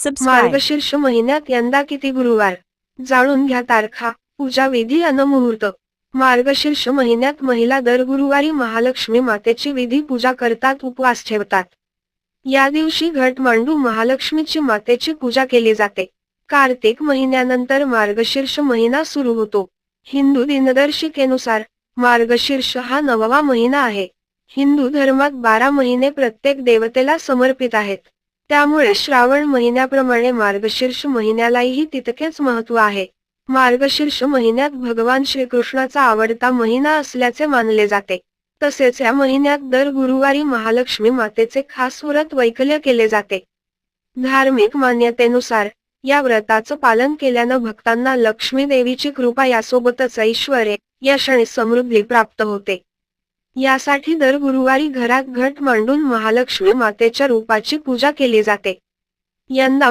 Subscribe. मार्गशीर्ष महिन्यात यंदा किती गुरुवार? जाणून घ्या तारखा, पूजा विधी अन मुहूर्त. मार्गशीर्ष महिन्यात महिला दर गुरुवारी महालक्ष्मी मातेची विधी पूजा करतात, उपवास ठेवतात. या दिवशी घट मांडू महालक्ष्मीची मातेची पूजा केली जाते. कार्तिक महिन्यानंतर मार्गशीर्ष महिना सुरू होतो. हिंदू दिनदर्शिकेनुसार मार्गशीर्ष हा 9वा महिना आहे. हिंदू धर्मात 12 महिने प्रत्येक देवतेला समर्पित आहेत. त्यामुळे श्रावण महिन्याप्रमाणे मार्गशीर्ष महिन्यालाही तितकेच महत्त्व आहे. मार्गशीर्ष महिन्यात भगवान श्रीकृष्णाचा आवडता महिना असल्याचे मानले जाते. तसेच या महिन्यात दर गुरुवारी महालक्ष्मी मातेचे खास व्रत वैकल्य केले जाते. धार्मिक मान्यतेनुसार या व्रताचं पालन केल्यानं भक्तांना लक्ष्मी देवीची कृपा यासोबतच ऐश्वर्य, यश आणि समृद्धी प्राप्त होते. यासाठी दर गुरुवारी घरात घट मांडून महालक्ष्मी मातेच्या रूपाची पूजा केली जाते. यंदा